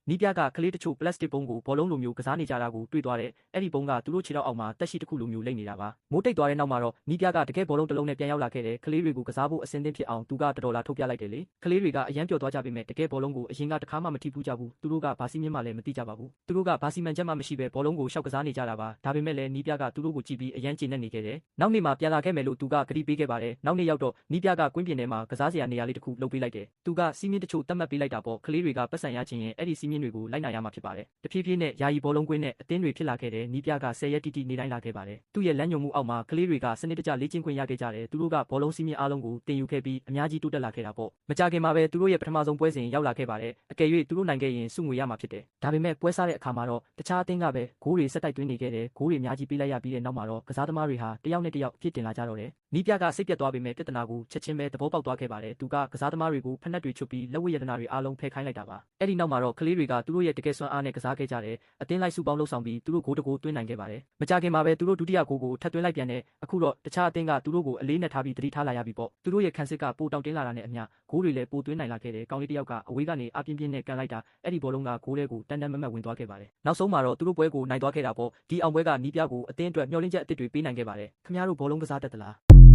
နီးပြကကလေးတချို့ပလတ်စတစ်ပုံးကိုဘောလုံးလိုမျိုးကစားနေကြတာကိုတွေ့သွားတယ်။အဲ့ဒီပုံးကသူတို့ခြေထောက်အောက်မှာတက်ရှိတစ်ခုလိုမျိုးလိမ့်နေတာပါ။မိုးတိတ်သွားတဲ့နောက်မှာတော့နီးပြကတကယ်ဘောလုံးတစ်လုံးနဲ့ပြန်ရောက်လာခဲ့တယ်။ကလေးတွေကိုကစားဖို့အဆင်သင့်ဖြစ်အောင်သူကတော်တော်လာထုတ်ပြလိုက်တယ်လေ။ကလေးတွေကအရန်ပျော်သွားကြပေမဲ့တကယ်ဘောလုံးကိုအရင်ကတခါမှမထိဘူးကြဘူး။သူတို့ကဘာစီမင်းမှလည်းမသိကြပါဘူး။သူတို့ကဘာစီမံချက်မှမရှိပဲဘောလုံးကိုရှောက်ကစားနေကြတာပါ။ဒါပေမဲ့လည်းနီးပြကသူတို့ကိုကြည့်ပြီးအရန်ကျေနပ်နေခဲ့တယ်။နောက်နေ့မှာပြန်လာခဲ့မယ်လို့သူကကတိပေးခဲ့ပါတယ်။နောက်နေ့ရောက်တော့နီးပြကကွင်းပြင်ထဲမှာကစားစရာနေရာလေးတစ်ခုလုပ်ပေးလိုက်တယ်။သူကစီးမြင့်တချို့တတ်မှတ်ပေးလိုက်တာပေါ့။ကလေးတွေကပတ်စံရချင်ရင်အဲ့ဒီစီးမြင့်တွေကိုလိုက်နာရမှာဖြစ်ပါတယ်။တဖြည်းဖြည်းနဲ့ယာယီဘောလုံးကွင်းနဲ့အသင်းတွေဖြစ်လာခဲ့တယ်။နီးပြက10ရက်တိတိနေတိုင်းလာခဲ့ပါတယ်။သူ့ရဲ့လမ်းညွှန်မှုအောက်မှာကလေးတွေကစနစ်တကျလေ့ကျင့်ခွင့်ရခဲ့ကြတယ်။သူတို့ကဘောလုံးစီးမြင့်အားလုံးကိုတင်ယူခဲ့ပြီးအများကြီးတိုးတက်လာခဲ့တာပေါ့။မကြခင်မှာပဲသူတို့ရဲ့ပထမဆုံးပွဲစဉ်ရောက်လာခဲ့ပါတယ်။အကယ်၍သူတို့နိုင်ခဲ့ရင်စုငွေရမှာဖြစ်တယ်။ဒါပေမဲ့ပွဲစားတဲ့အခါမှာတော့တခြားအသင်းကပဲဂိုးတွေဆက်တိုက်သွင်းနေခဲ့တယ်။ဂိုးတွေအများကြီးပေးလိုက်ရပြီးတဲ့နောက်မှာတော့ကစားသမားတွေဟာတယောက်နဲ့တယောက်အဖြစ်တင်လာကြတော့တယ်။နီးပြကစိတ်ပြတ်သွားပေမဲ့ပြဿနာကိုချက်ချင်းပဲသဘောပေါက်သွားခဲ့ပါတယ်။သူကကစားသမားတွေကိုဖက်နှက်တွေချွတ်ပြီးလက်ဝှေ့ရတနာတွေအားလုံးဖယ်ခိုင်းလိုက်တာပါ။အဲ့ဒီနောက်မှာတော့ကလေးတွေကသူတို့ရဲ့တကယ်စွမ်းအားနဲ့ကစားခဲ့ကြတယ်။အသင်းလိုက်စုပေါင်းလှုပ်ဆောင်ပြီးသူတို့ဂိုးတကိုးသွင်းနိုင်ခဲ့ပါတယ်။မကြခင်မှာပဲသူတို့ဒုတိယဂိုးကိုထပ်သွင်းလိုက်ပြန်တယ်။အခုတော့တခြားအသင်းကသူတို့ကိုအလေးနဲ့ထားပြီးသတိထားလာရပြီပေါ့။သူတို့ရဲ့ခံစစ်ကပိုတောင့်တင်းလာတာနဲ့အမျှဂိုးတွေလည်းပိုသွင်းနိုင်လာခဲ့တယ်။ကောင်လေးတယောက်ကအဝေးကနေအပြင်းပြင်းနဲ့ကန်လိုက်တာအဲ့ဒီဘောလုံးကဂိုးတွေကိုတန်းတန်းမတ်မတ်ဝင်သွားခဲ့ပါတယ်။နောက်ဆုံးမှာတော့သူတို့ပွဲကိုနိုင်သွားခဲ့တာပေါ့။ဒီအောင်ပွဲကနီးပြကိုအသင်းအတွက်မျှော်လင့်ချက်အသစ်တွေပေးနိုင်ခဲ့ပါတယ်။ခင်ဗျားတို့ဘောလုံးကစားတတ်သလား။